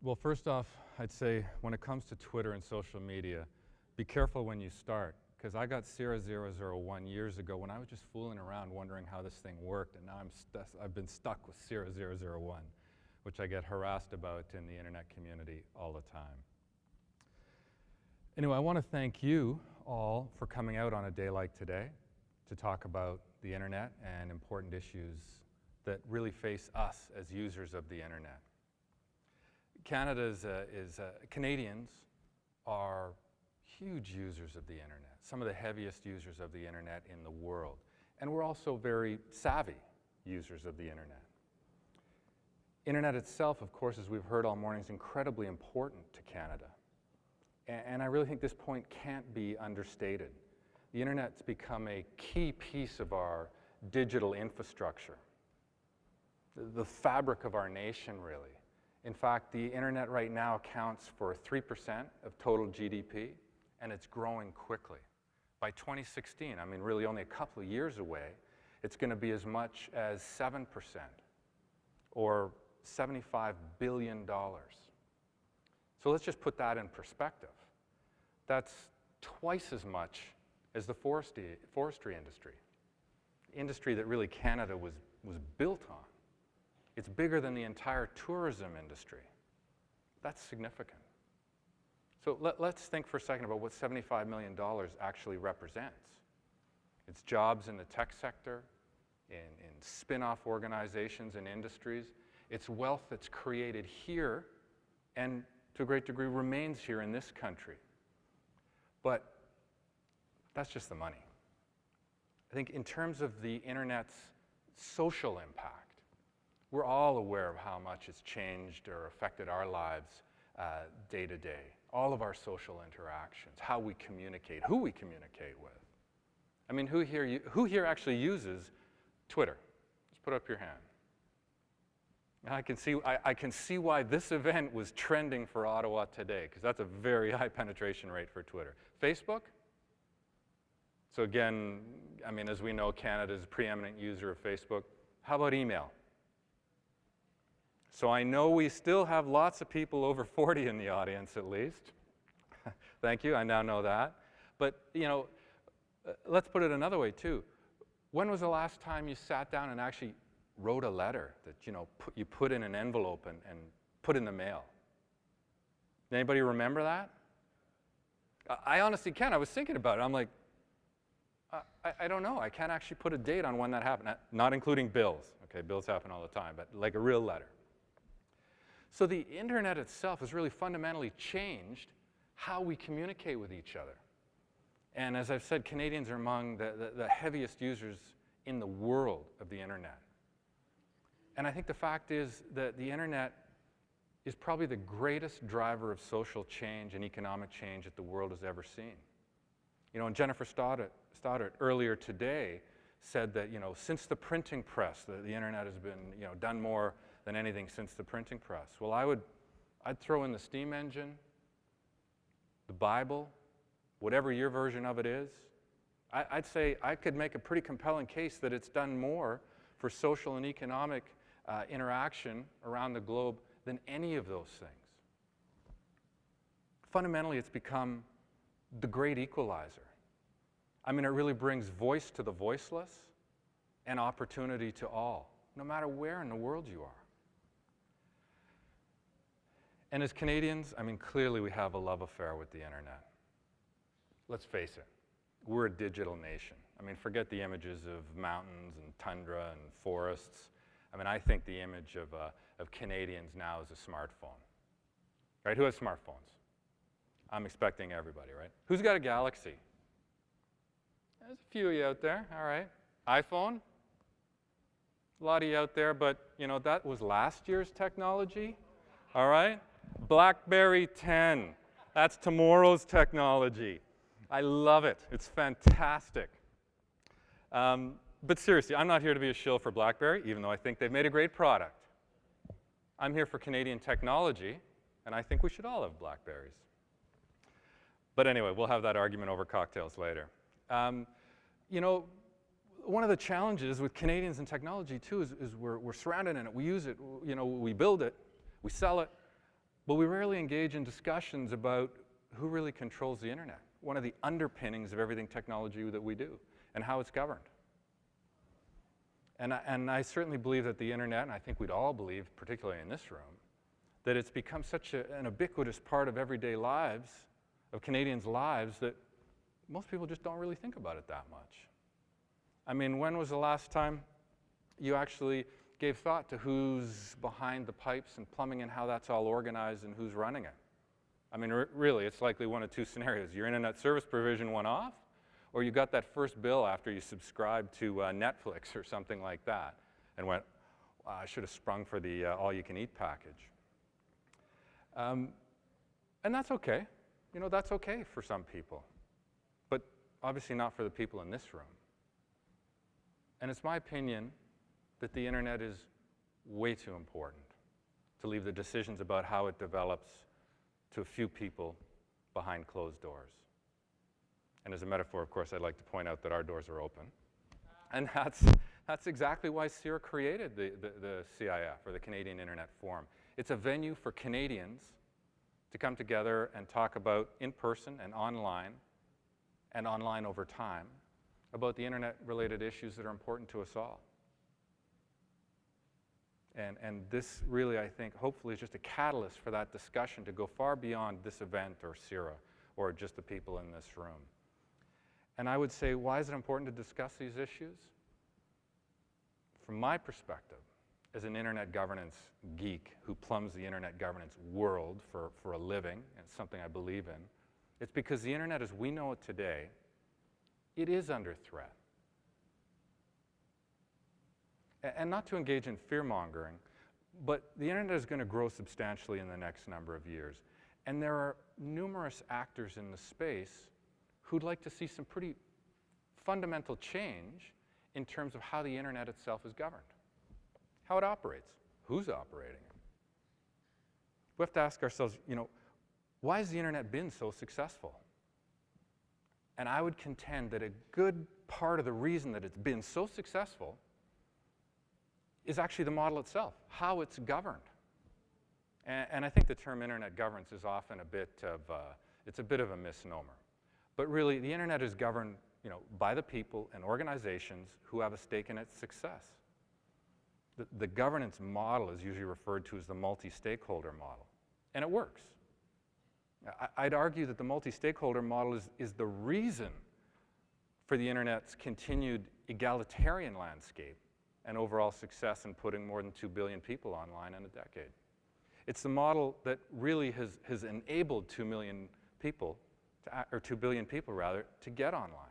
Well, first off, I'd say when it comes to Twitter and social media, be careful when you start, because I got CIRA 001 years ago when I was just fooling around wondering how this thing worked, and now I've been stuck with CIRA 001, which I get harassed about in the internet community all the time. Anyway, I want to thank you all for coming out on a day like today to talk about the internet and important issues that really face us as users of the internet. Canadians are huge users of the internet, some of the heaviest users of the internet in the world. And we're also very savvy users of the internet. Internet itself, of course, as we've heard all morning, is incredibly important to Canada. And I really think this point can't be understated. The internet's become a key piece of our digital infrastructure, the fabric of our nation, really. In fact, the internet right now accounts for 3% of total GDP, and it's growing quickly. By 2016, I mean really only a couple of years away, it's going to be as much as 7%, or $75 billion. So let's just put that in perspective. That's twice as much as the forestry industry that really Canada was built on. It's bigger than the entire tourism industry. That's significant. So let's think for a second about what $75 million actually represents. It's jobs in the tech sector, in spin-off organizations and industries. It's wealth that's created here and to a great degree remains here in this country. But that's just the money. I think in terms of the internet's social impact, we're all aware of how much it's changed or affected our lives day to day. All of our social interactions, how we communicate, who we communicate with. I mean, who here actually uses Twitter? Just put up your hand. I can see why this event was trending for Ottawa today, because that's a very high penetration rate for Twitter. Facebook? So again, I mean, as we know, Canada is a preeminent user of Facebook. How about email? So I know we still have lots of people over 40 in the audience, at least. Thank you, I now know that. But, you know, let's put it another way, too. When was the last time you sat down and actually wrote a letter that, you know, you put in an envelope and put in the mail? Anybody remember that? I honestly can't. I was thinking about it. I'm like, I don't know. I can't actually put a date on when that happened, not including bills. Okay, bills happen all the time, but like a real letter. So the internet itself has really fundamentally changed how we communicate with each other. And as I've said, Canadians are among the heaviest users in the world of the internet. And I think the fact is that the internet is probably the greatest driver of social change and economic change that the world has ever seen. You know, and Jennifer Stoddart earlier today said that, you know, since the printing press, the internet has been, you know, done more than anything since the printing press. Well, I'd throw in the steam engine, the Bible, whatever your version of it is. I'd say I could make a pretty compelling case that it's done more for social and economic interaction around the globe than any of those things. Fundamentally, it's become the great equalizer. I mean, it really brings voice to the voiceless and opportunity to all, no matter where in the world you are. And as Canadians, I mean, clearly we have a love affair with the internet. Let's face it, we're a digital nation. I mean, forget the images of mountains and tundra and forests. I mean, I think the image of Canadians now is a smartphone. Right? Who has smartphones? I'm expecting everybody, right? Who's got a Galaxy? There's a few of you out there, all right. iPhone? A lot of you out there, but you know, that was last year's technology, all right? BlackBerry 10, that's tomorrow's technology. I love it, it's fantastic. But seriously, I'm not here to be a shill for BlackBerry, even though I think they've made a great product. I'm here for Canadian technology, and I think we should all have BlackBerries. But anyway, we'll have that argument over cocktails later. You know, one of the challenges with Canadians and technology, too, is we're surrounded in it. We use it, you know, we build it, we sell it, But we rarely engage in discussions about who really controls the internet, one of the underpinnings of everything technology that we do, and how it's governed. And I certainly believe that the internet, and I think we'd all believe, particularly in this room, that it's become such an ubiquitous part of everyday lives, of Canadians' lives, that most people just don't really think about it that much. I mean, when was the last time you actually gave thought to who's behind the pipes and plumbing and how that's all organized and who's running it? I mean, really, it's likely one of two scenarios. Your internet service provision went off, or you got that first bill after you subscribed to Netflix or something like that and went, wow, I should have sprung for the all-you-can-eat package. And that's okay. You know, that's okay for some people, but obviously not for the people in this room. And it's my opinion that the internet is way too important to leave the decisions about how it develops to a few people behind closed doors. And as a metaphor, of course, I'd like to point out that our doors are open. And that's exactly why CIRA created the CIF, or the Canadian Internet Forum. It's a venue for Canadians to come together and talk about in person and online over time about the internet-related issues that are important to us all. And this really, I think, hopefully is just a catalyst for that discussion to go far beyond this event or CIRA or just the people in this room. And I would say, why is it important to discuss these issues? From my perspective, as an internet governance geek who plumbs the internet governance world for a living, and it's something I believe in, it's because the internet as we know it today, it is under threat. And not to engage in fear-mongering, but the internet is going to grow substantially in the next number of years. And there are numerous actors in the space who'd like to see some pretty fundamental change in terms of how the internet itself is governed, how it operates, who's operating it. We have to ask ourselves, you know, why has the internet been so successful? And I would contend that a good part of the reason that it's been so successful is actually the model itself, how it's governed. And I think the term internet governance is often a bit of a misnomer. But really, the internet is governed, you know, by the people and organizations who have a stake in its success. The governance model is usually referred to as the multi-stakeholder model, and it works. I'd argue that the multi-stakeholder model is the reason for the internet's continued egalitarian landscape and overall success in putting more than 2 billion people online in a decade. It's the model that really has enabled 2 million people, or 2 billion people rather, to get online.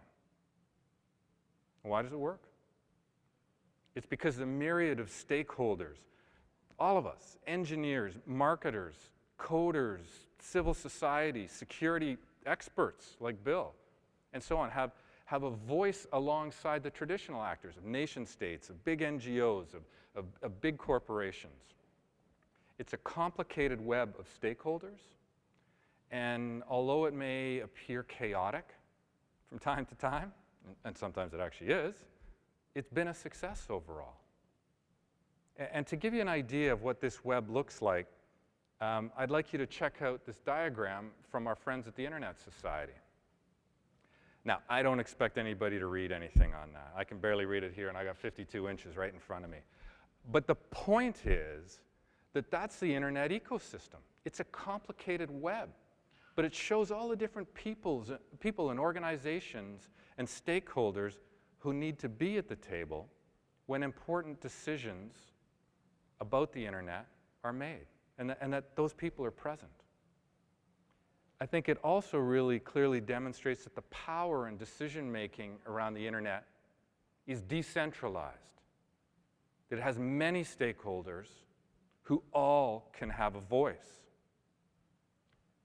Why does it work? It's because the myriad of stakeholders, all of us, engineers, marketers, coders, civil society, security experts like Bill, and so on, have a voice alongside the traditional actors of nation states, of big NGOs, of big corporations. It's a complicated web of stakeholders, and although it may appear chaotic from time to time, and sometimes it actually is, it's been a success overall. And to give you an idea of what this web looks like, I'd like you to check out this diagram from our friends at the Internet Society. Now, I don't expect anybody to read anything on that. I can barely read it here, and I got 52 inches right in front of me. But the point is that that's the internet ecosystem. It's a complicated web, but it shows all the different people and organizations and stakeholders who need to be at the table when important decisions about the internet are made, and that those people are present. I think it also really clearly demonstrates that the power and decision-making around the internet is decentralized, that it has many stakeholders who all can have a voice,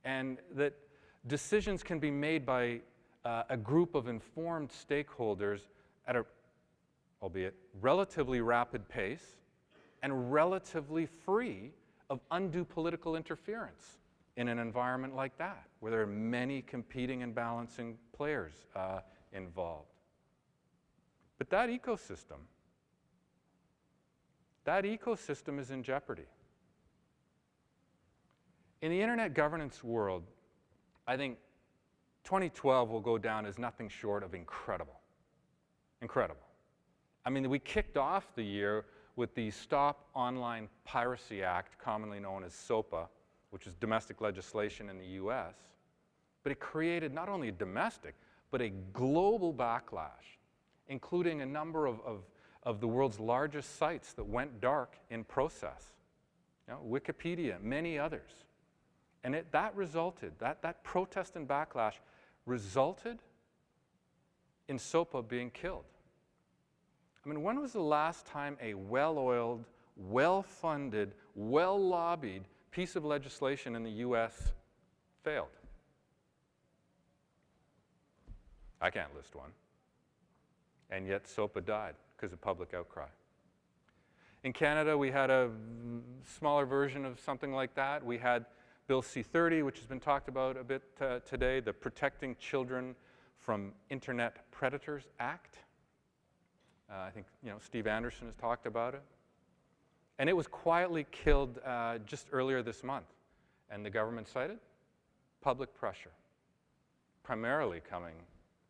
and that decisions can be made by a group of informed stakeholders at a, albeit relatively rapid pace, and relatively free of undue political interference in an environment like that, where there are many competing and balancing players involved. But that ecosystem is in jeopardy. In the internet governance world, I think 2012 will go down as nothing short of incredible. Incredible. I mean, we kicked off the year with the Stop Online Piracy Act, commonly known as SOPA, which is domestic legislation in the US. But it created not only a domestic, but a global backlash, including a number of the world's largest sites that went dark in process. You know, Wikipedia, many others. And that protest and backlash resulted in SOPA being killed. I mean, when was the last time a well-oiled, well-funded, well-lobbied piece of legislation in the US failed? I can't list one. And yet SOPA died because of public outcry. In Canada, we had a smaller version of something like that. We had Bill C-30, which has been talked about a bit today, the Protecting Children from Internet Predators Act. I think Steve Anderson has talked about it. And it was quietly killed just earlier this month. And the government cited public pressure, primarily coming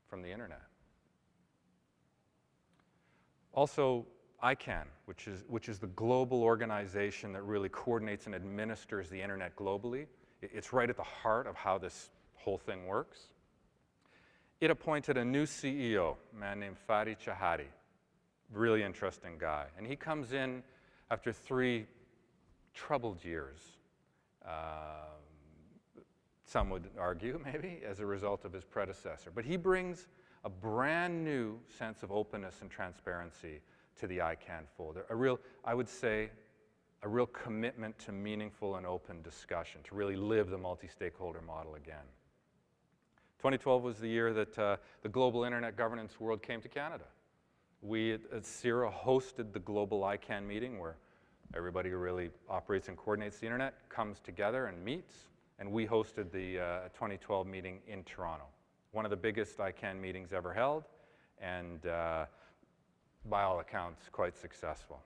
from the internet. Also, ICANN, which is the global organization that really coordinates and administers the internet globally. It's right at the heart of how this whole thing works. It appointed a new CEO, a man named Fadi Chahadi, really interesting guy. And he comes in after 3 troubled years, some would argue, maybe, as a result of his predecessor. But he brings a brand new sense of openness and transparency to the ICANN fold. I would say, a real commitment to meaningful and open discussion, to really live the multi-stakeholder model again. 2012 was the year that the global internet governance world came to Canada. We at CIRA hosted the global ICANN meeting, where everybody who really operates and coordinates the internet comes together and meets, and we hosted the 2012 meeting in Toronto. One of the biggest ICANN meetings ever held, and by all accounts, quite successful.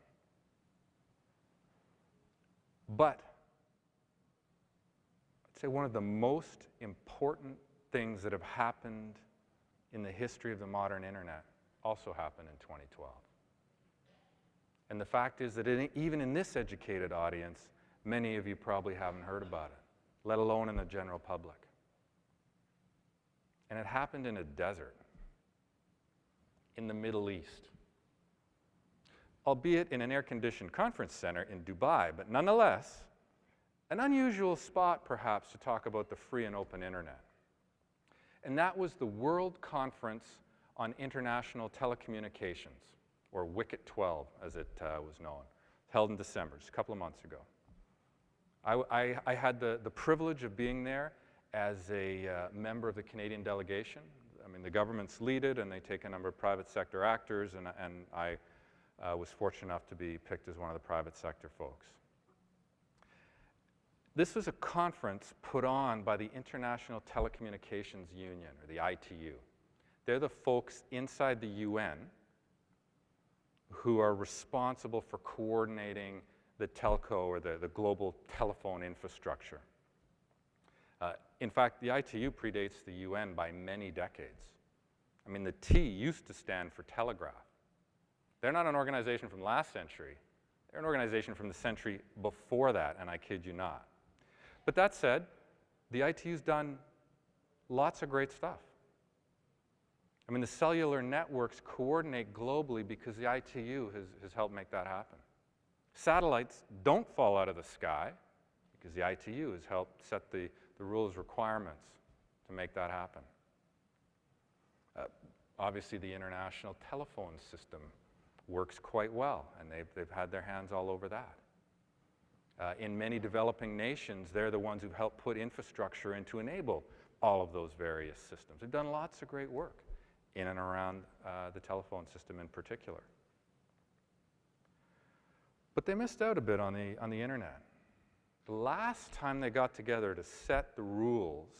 But I'd say one of the most important things that have happened in the history of the modern internet also happened in 2012. And the fact is that even in this educated audience, many of you probably haven't heard about it, let alone in the general public. And it happened in a desert, in the Middle East. Albeit in an air-conditioned conference center in Dubai, but nonetheless, an unusual spot perhaps to talk about the free and open internet. And that was the World Conference on International Telecommunications, or WICIT 12 as it was known, held in December, just a couple of months ago. I had the privilege of being there as a member of the Canadian delegation. I mean, the governments lead it, and they take a number of private sector actors, and I was fortunate enough to be picked as one of the private sector folks. This was a conference put on by the International Telecommunications Union, or the ITU. They're the folks inside the UN who are responsible for coordinating the telco, or the global telephone infrastructure. In fact, the ITU predates the UN by many decades. I mean, the T used to stand for telegraph. They're not an organization from last century. They're an organization from the century before that, and I kid you not. But that said, the ITU's done lots of great stuff. I mean, the cellular networks coordinate globally because the ITU has helped make that happen. Satellites don't fall out of the sky because the ITU has helped set the rules, requirements to make that happen. Obviously, the international telephone system works quite well, and they've had their hands all over that. In many developing nations, they're the ones who've helped put infrastructure in to enable all of those various systems. They've done lots of great work in and around the telephone system in particular. But they missed out a bit on the internet. The last time they got together to set the rules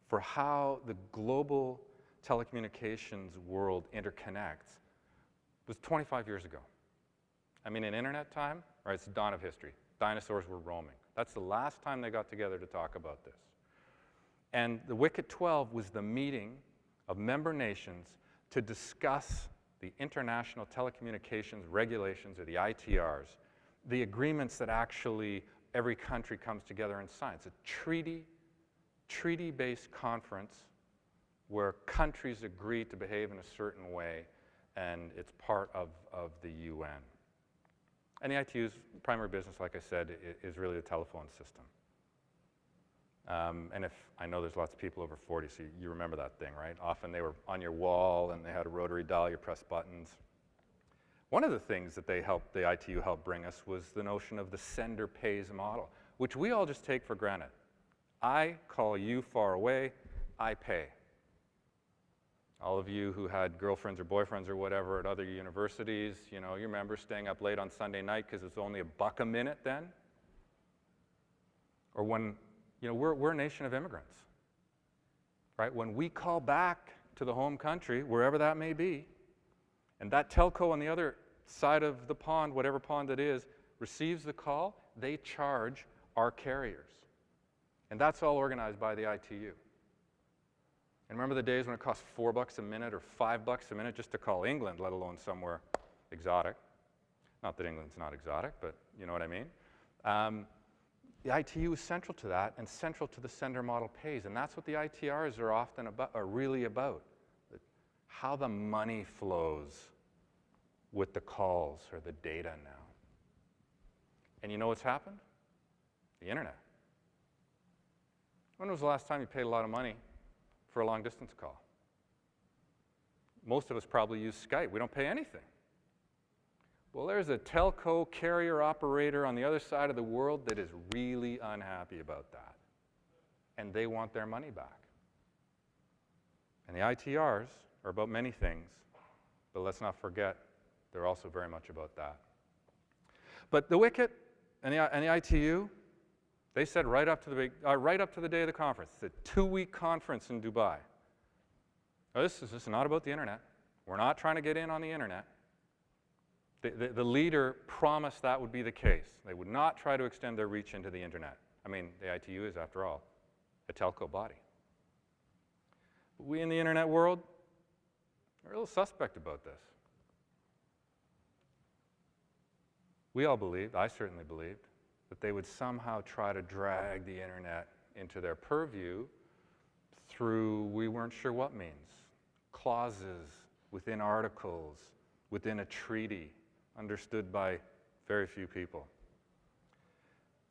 for how the global telecommunications world interconnects was 25 years ago. I mean, in internet time, right, it's the dawn of history, Dinosaurs were roaming. That's the last time they got together to talk about this. And the WICET 12 was the meeting of member nations to discuss the international telecommunications regulations, or the ITRs, the agreements that actually every country comes together and signs. A treaty-based conference where countries agree to behave in a certain way, and it's part of the UN. And the ITU's primary business, like I said, is really the telephone system. And if I know there's lots of people over 40, so you remember that thing, right? Often they were on your wall, and they had a rotary dial, you press buttons. One of the things that the ITU helped bring us was the notion of the sender pays model, which we all just take for granted. I call you far away, I pay. All of you who had girlfriends or boyfriends or whatever at other universities, you remember staying up late on Sunday night because it's only $1 a minute then? Or when, we're a nation of immigrants, right? When we call back to the home country, wherever that may be, and that telco on the other side of the pond, whatever pond it is, receives the call, they charge our carriers. And that's all organized by the ITU. And remember the days when it cost $4 a minute or $5 a minute just to call England, let alone somewhere exotic? Not that England's not exotic, but you know what I mean. The ITU is central to that, and central to the sender model pays. And that's what the ITRs are often about, are really about. How the money flows with the calls or the data now. And you know what's happened? The internet. When was the last time you paid a lot of money for a long-distance call? Most of us probably use Skype. We don't pay anything. Well, there's a telco carrier operator on the other side of the world that is really unhappy about that. And they want their money back. And the ITRs are about many things, but let's not forget they're also very much about that. But the WICET and the ITU, they said right up to the day of the conference. It's a 2-week conference in Dubai. Now, this is not about the internet. We're not trying to get in on the internet. The leader promised that would be the case. They would not try to extend their reach into the internet. I mean, the ITU is, after all, a telco body. But we in the internet world are a little suspect about this. We all believed, I certainly believed, that they would somehow try to drag the internet into their purview through we weren't sure what means. Clauses within articles, within a treaty, understood by very few people.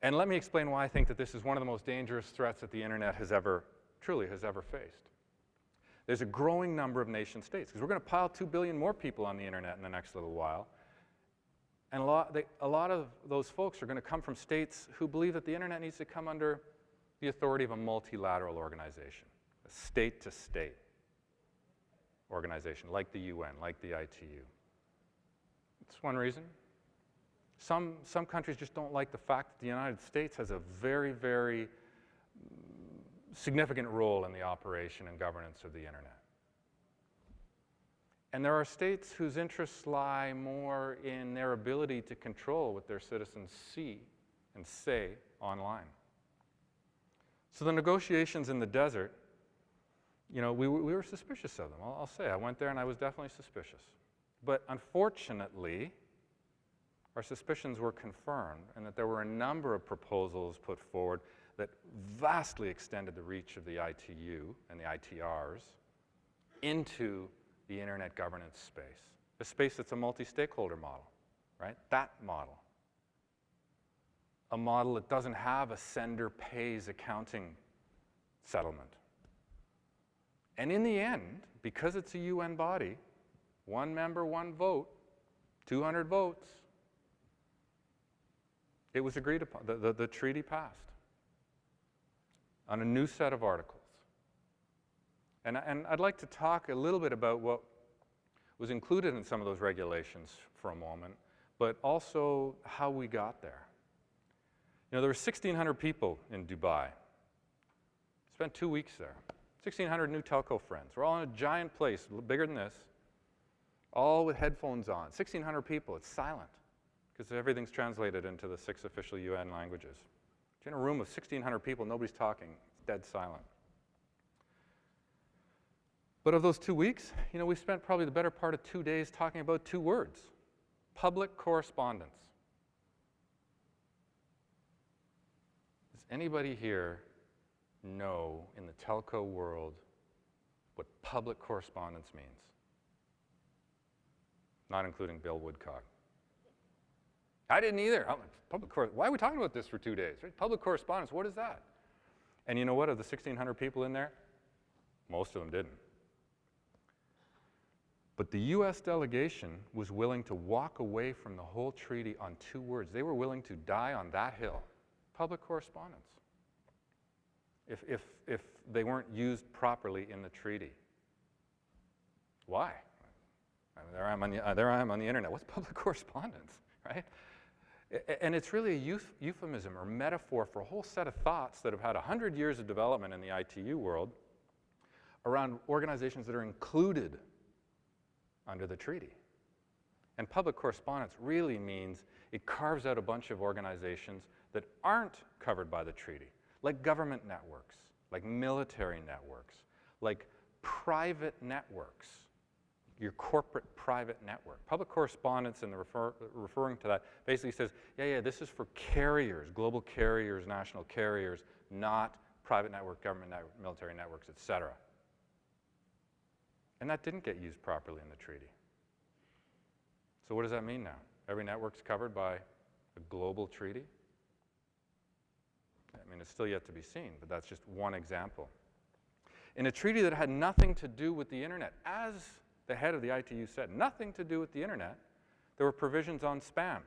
And let me explain why I think that this is one of the most dangerous threats that the internet truly has ever faced. There's a growing number of nation states, because we're going to pile 2 billion more people on the internet in the next little while. And a lot of those folks are going to come from states who believe that the internet needs to come under the authority of a multilateral organization, a state-to-state organization like the UN, like the ITU. That's one reason. Some countries just don't like the fact that the United States has a very, very significant role in the operation and governance of the internet. And there are states whose interests lie more in their ability to control what their citizens see and say online. So the negotiations in the desert, we were suspicious of them. I'll say, I went there and I was definitely suspicious. But unfortunately, our suspicions were confirmed, and that there were a number of proposals put forward that vastly extended the reach of the ITU and the ITRs into the internet governance space, a space that's a multi-stakeholder model, right? That model. A model that doesn't have a sender pays accounting settlement. And in the end, because it's a UN body, 1 member, 1 vote, 200 votes, it was agreed upon. The treaty passed on a new set of articles. And I'd like to talk a little bit about what was included in some of those regulations for a moment, but also how we got there. There were 1,600 people in Dubai. Spent 2 weeks there. 1,600 new telco friends. We're all in a giant place, bigger than this, all with headphones on. 1,600 people. It's silent. because everything's translated into the 6 official UN languages. If you're in a room of 1,600 people, nobody's talking. It's dead silent. But of those 2 weeks, you know, we spent probably the better part of 2 days talking about 2 words: public correspondence. Does anybody here know in the telco world what public correspondence means? Not including Bill Woodcock. I didn't either. Why are we talking about this for 2 days? Right? Public correspondence, what is that? And you know what? Of the 1,600 people in there, most of them didn't. But the US delegation was willing to walk away from the whole treaty on 2 words. They were willing to die on that hill: public correspondence, if they weren't used properly in the treaty. Why? I mean, there I am on the internet. What's public correspondence, right? And it's really a euphemism or metaphor for a whole set of thoughts that have had 100 years of development in the ITU world around organizations that are included under the treaty. And public correspondence really means it carves out a bunch of organizations that aren't covered by the treaty, like government networks, like military networks, like private networks, your corporate private network. Public correspondence, and referring to that, basically says, yeah, this is for carriers, global carriers, national carriers, not private network, government network, military networks, et cetera. And that didn't get used properly in the treaty. So what does that mean now? Every network's covered by a global treaty? I mean, it's still yet to be seen, but that's just one example. In a treaty that had nothing to do with the internet, as the head of the ITU said, nothing to do with the internet, there were provisions on spam.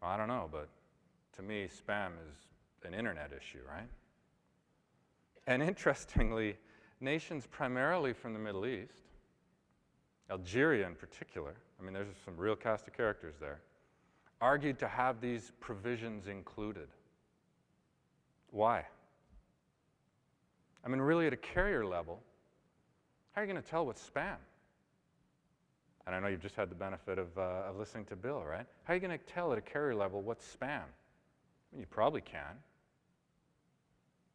Well, I don't know, but to me, spam is an internet issue, right? And interestingly, nations primarily from the Middle East, Algeria in particular, I mean, there's some real cast of characters there, argued to have these provisions included. Why? I mean, really at a carrier level, how are you going to tell what's spam? And I know you've just had the benefit of listening to Bill, right? How are you going to tell at a carrier level what's spam? I mean, you probably can,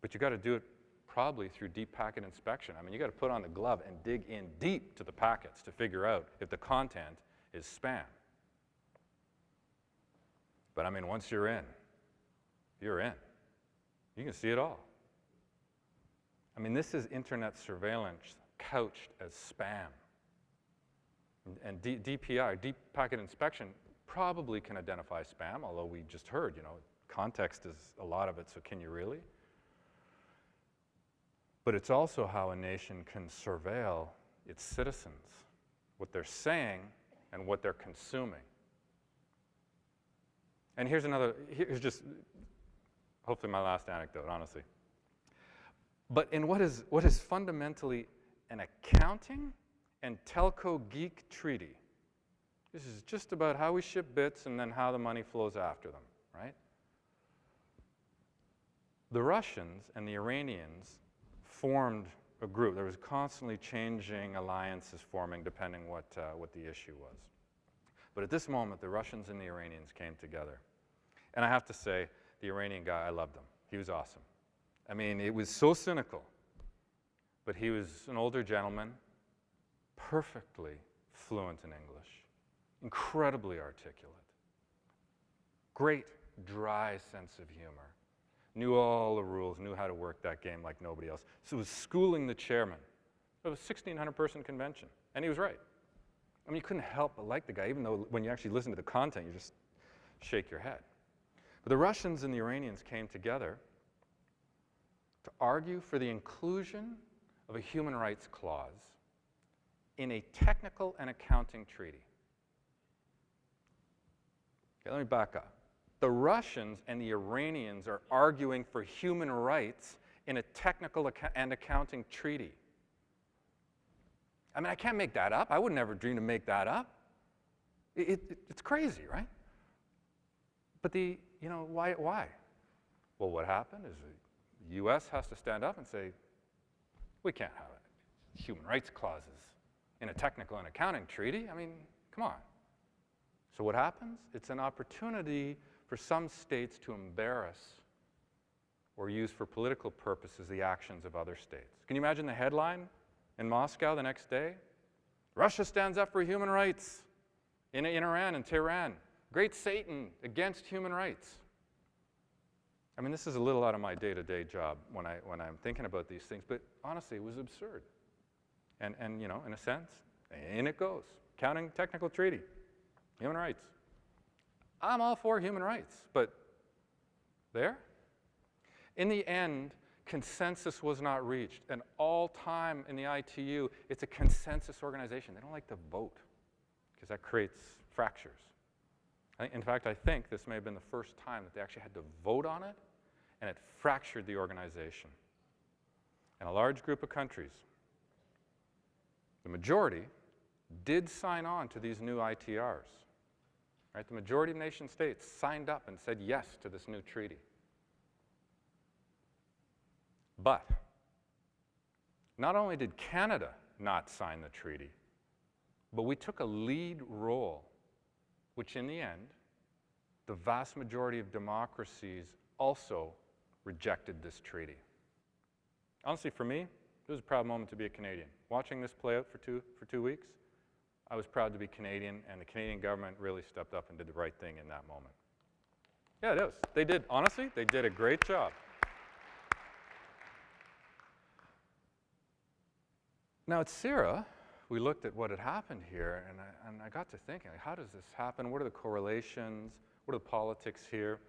but you've got to do it probably through deep packet inspection. I mean, you got to put on the glove and dig in deep to the packets to figure out if the content is spam. But I mean, once you're in, you're in. You can see it all. I mean, this is internet surveillance couched as spam. And DPI, deep packet inspection, probably can identify spam, although we just heard, you know, context is a lot of it, so can you really? But it's also how a nation can surveil its citizens, what they're saying and what they're consuming. And here's just hopefully my last anecdote, honestly. But in what is fundamentally an accounting and telco geek treaty, this is just about how we ship bits and then how the money flows after them, right? The Russians and the Iranians formed a group. There was constantly changing alliances forming depending what the issue was. But at this moment, the Russians and the Iranians came together. And I have to say, the Iranian guy, I loved him. He was awesome. I mean, it was so cynical, but he was an older gentleman, perfectly fluent in English, incredibly articulate, great dry sense of humor, knew all the rules, knew how to work that game like nobody else. So was schooling the chairman of a 1,600-person convention, and he was right. I mean, you couldn't help but like the guy, even though when you actually listen to the content, you just shake your head. But the Russians and the Iranians came together to argue for the inclusion of a human rights clause in a technical and accounting treaty. Okay, let me back up. The Russians and the Iranians are arguing for human rights in a technical and accounting treaty. I mean, I can't make that up. I would never dream to make that up. It's crazy, right? But why? Well, what happened is the U.S. has to stand up and say, we can't have human rights clauses in a technical and accounting treaty. I mean, come on. So what happens? It's an opportunity for some states to embarrass or use for political purposes the actions of other states. Can you imagine the headline in Moscow the next day? Russia stands up for human rights in Iran and Tehran. Great Satan against human rights. I mean, this is a little out of my day-to-day job when I'm thinking about these things, but honestly, it was absurd. And you know, in a sense, in it goes. Counting technical treaty, human rights. I'm all for human rights, but there? In the end, consensus was not reached. And all time in the ITU, it's a consensus organization. They don't like to vote because that creates fractures. In fact, I think this may have been the first time that they actually had to vote on it, and it fractured the organization. And a large group of countries, the majority, did sign on to these new ITRs. Right? The majority of nation states signed up and said yes to this new treaty. But not only did Canada not sign the treaty, but we took a lead role, which in the end, the vast majority of democracies also rejected this treaty. Honestly, for me, it was a proud moment to be a Canadian. Watching this play out for two weeks, I was proud to be Canadian, and the Canadian government really stepped up and did the right thing in that moment. Yeah, it is. They did. Honestly, they did a great job. Now at CIRA, we looked at what had happened here, and I got to thinking, like, how does this happen? What are the correlations? What are the politics here?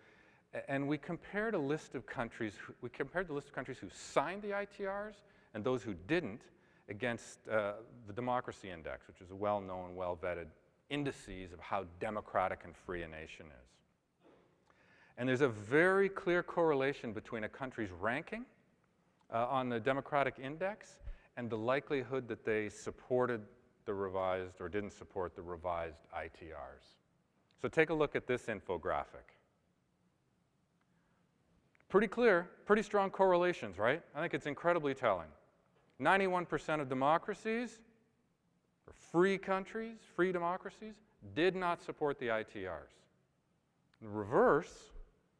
And we compared a list of countries. We compared the list of countries who signed the ITRs and those who didn't against the Democracy Index, which is a well-known, well-vetted indices of how democratic and free a nation is. And there's a very clear correlation between a country's ranking on the democratic index and the likelihood that they supported the revised or didn't support the revised ITRs. So take a look at this infographic. Pretty clear, pretty strong correlations, right? I think it's incredibly telling. 91% of democracies, or free countries, free democracies, did not support the ITRs. In reverse,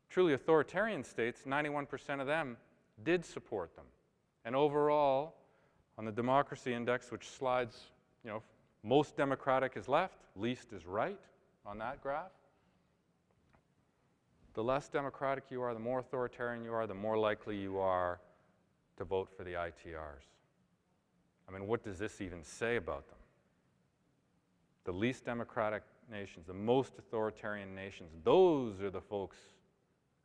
truly authoritarian states, 91% of them did support them. And overall, on the democracy index, which slides, you know, most democratic is left, least is right on that graph. The less democratic you are, the more authoritarian you are, the more likely you are to vote for the ITRs. I mean, what does this even say about them? The least democratic nations, the most authoritarian nations, those are the folks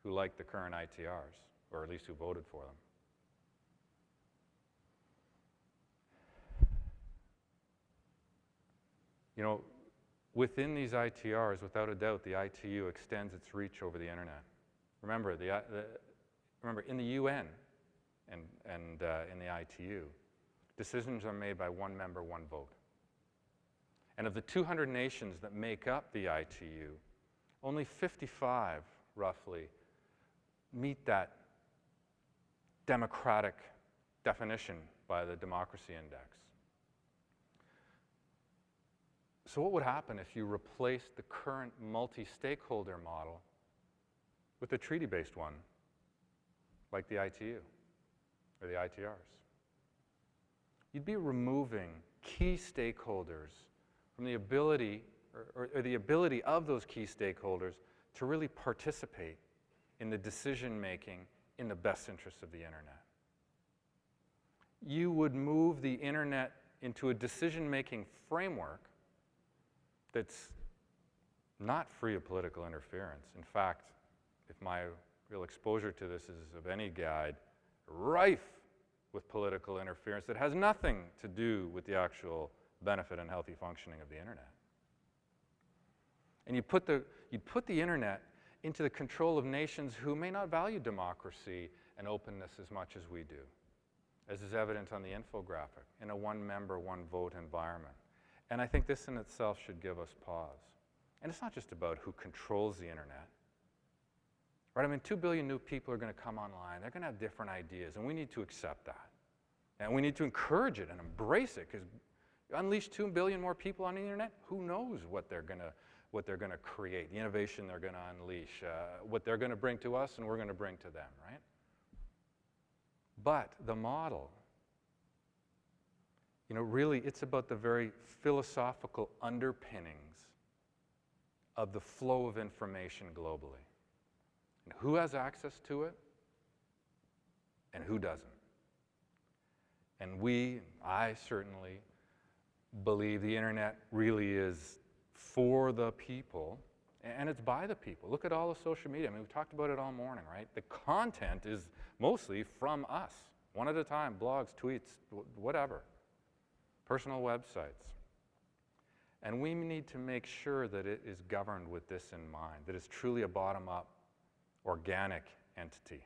who like the current ITRs, or at least who voted for them. You know, within these ITRs, without a doubt, the ITU extends its reach over the internet. Remember, remember in the UN and in the ITU, decisions are made by one member, one vote. And of the 200 nations that make up the ITU, only 55, roughly, meet that democratic definition by the Democracy Index. So what would happen if you replaced the current multi-stakeholder model with a treaty-based one, like the ITU or the ITRs? You'd be removing key stakeholders from the ability, or the ability of those key stakeholders to really participate in the decision-making in the best interests of the internet. You would move the internet into a decision-making framework that's not free of political interference. In fact, if my real exposure to this is of any guide, rife with political interference that has nothing to do with the actual benefit and healthy functioning of the internet. And you put the internet into the control of nations who may not value democracy and openness as much as we do, as is evident on the infographic, in a one-member, one-vote environment. And I think this in itself should give us pause. And it's not just about who controls the internet. Right? I mean, 2 billion new people are going to come online. They're going to have different ideas, and we need to accept that. And we need to encourage it and embrace it, because unleash 2 billion more people on the internet, who knows what they're going to what they're going to create, the innovation they're going to unleash, what they're going to bring to us and we're going to bring to them, right? But the model, you know, really it's about the very philosophical underpinnings of the flow of information globally. And who has access to it and who doesn't? And I certainly believe the internet really is for the people, and it's by the people. Look at all the social media. I mean, we've talked about it all morning, right? The content is mostly from us, one at a time, blogs, tweets, whatever, personal websites. And we need to make sure that it is governed with this in mind, that it's truly a bottom-up, organic entity.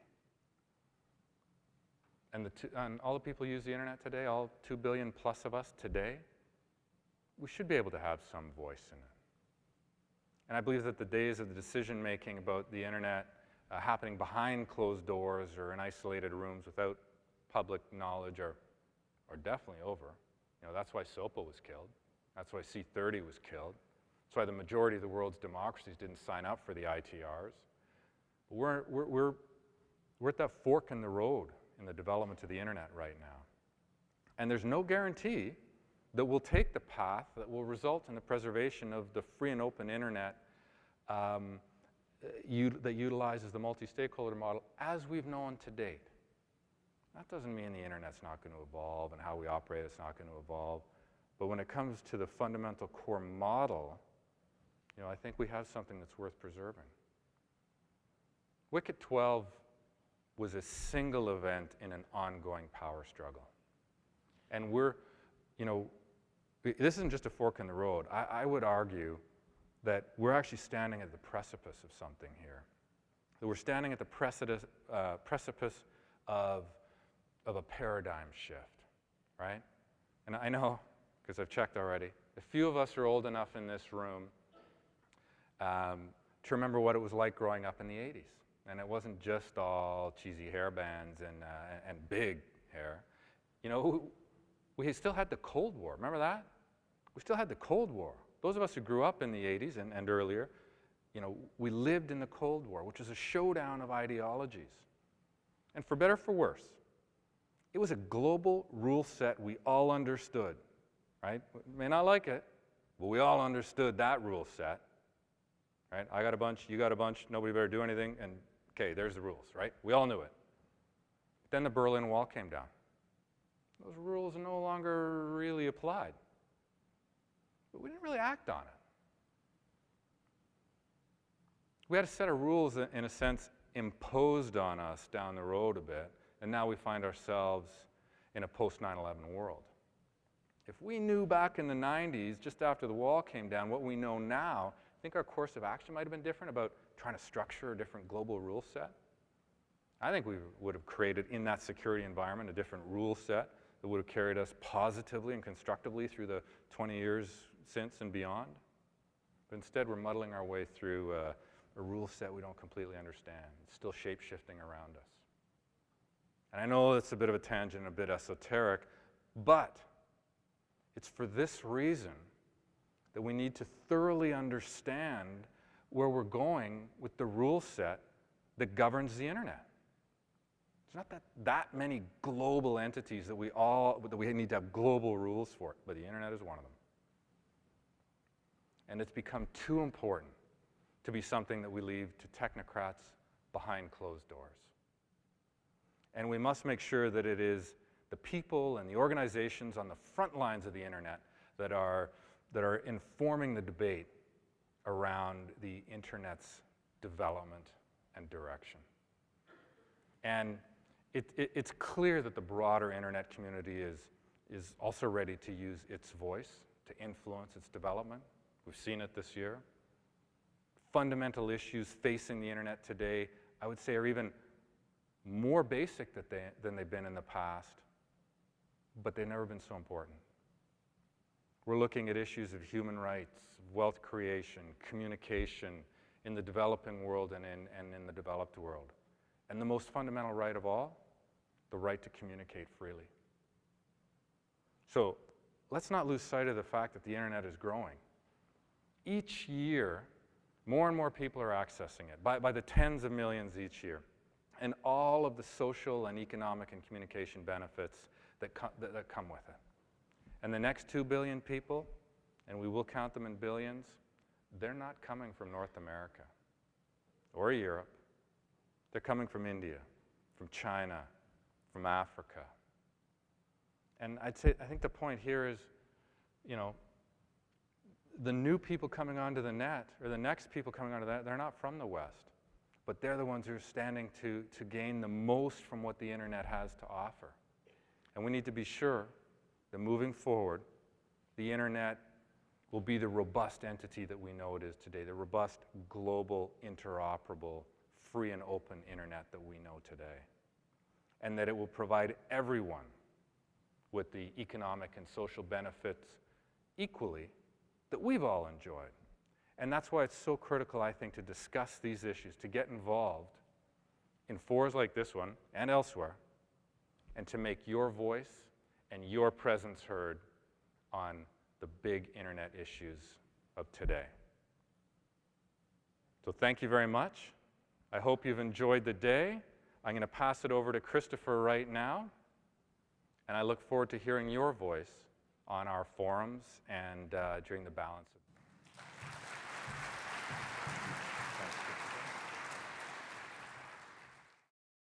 And all the people who use the internet today, all 2 billion plus of us today, we should be able to have some voice in it. And I believe that the days of the decision-making about the internet happening behind closed doors or in isolated rooms without public knowledge are definitely over. You know, that's why SOPA was killed. That's why C30 was killed. That's why the majority of the world's democracies didn't sign up for the ITRs. We're at that fork in the road in the development of the internet right now. And there's no guarantee that we'll take the path that will result in the preservation of the free and open internet that utilizes the multi-stakeholder model as we've known to date. That doesn't mean the internet's not going to evolve and how we operate it's not going to evolve. But when it comes to the fundamental core model, you know, I think we have something that's worth preserving. Wicket 12 was a single event in an ongoing power struggle. And this isn't just a fork in the road. I would argue that we're actually standing at the precipice of something here. That we're standing at the precipice of a paradigm shift, right? And I know, because I've checked already, a few of us are old enough in this room to remember what it was like growing up in the 80s. And it wasn't just all cheesy hair bands and big hair. You know, we still had the Cold War. Remember that? We still had the Cold War. Those of us who grew up in the 80s and earlier, you know, we lived in the Cold War, which was a showdown of ideologies. And for better or for worse, it was a global rule set we all understood, right? We may not like it, but we all understood that rule set, right? I got a bunch, you got a bunch, nobody better do anything, and okay, there's the rules, right? We all knew it. Then the Berlin Wall came down. Those rules no longer really applied. But we didn't really act on it. We had a set of rules that, in a sense, imposed on us down the road a bit, and now we find ourselves in a post-9/11 world. If we knew back in the 90s, just after the wall came down, what we know now, I think our course of action might have been different about trying to structure a different global rule set. I think we would have created in that security environment a different rule set that would have carried us positively and constructively through the 20 years since and beyond. But instead, we're muddling our way through a rule set we don't completely understand. It's still shape-shifting around us. And I know it's a bit of a tangent, a bit esoteric, but it's for this reason that we need to thoroughly understand where we're going with the rule set that governs the internet. There's not that many global entities that we need to have global rules for, but the internet is one of them. And it's become too important to be something that we leave to technocrats behind closed doors. And we must make sure that it is the people and the organizations on the front lines of the internet that are informing the debate around the internet's development and direction. And it's clear that the broader internet community is also ready to use its voice to influence its development. We've seen it this year. Fundamental issues facing the internet today, I would say, are even more basic than they've been in the past, but they've never been so important. We're looking at issues of human rights, wealth creation, communication in the developing world and in the developed world. And the most fundamental right of all, the right to communicate freely. So let's not lose sight of the fact that the internet is growing. each year, more and more people are accessing it by the tens of millions each year. And all of the social and economic and communication benefits that come with it. And the next 2 billion people, and we will count them in billions, they're not coming from North America or Europe. They're coming from India, from China, from Africa. And I think the point here is, you know, the new people coming onto the net, or the next people coming onto that, they're not from the West, but they're the ones who are standing to gain the most from what the internet has to offer. And we need to be sure that moving forward, the internet will be the robust entity that we know it is today, the robust, global, interoperable, free and open internet that we know today. And that it will provide everyone with the economic and social benefits equally that we've all enjoyed. And that's why it's so critical, I think, to discuss these issues, to get involved in forums like this one and elsewhere, and to make your voice and your presence heard on the big internet issues of today. So thank you very much. I hope you've enjoyed the day. I'm going to pass it over to Christopher right now, and I look forward to hearing your voice on our forums and during the balance of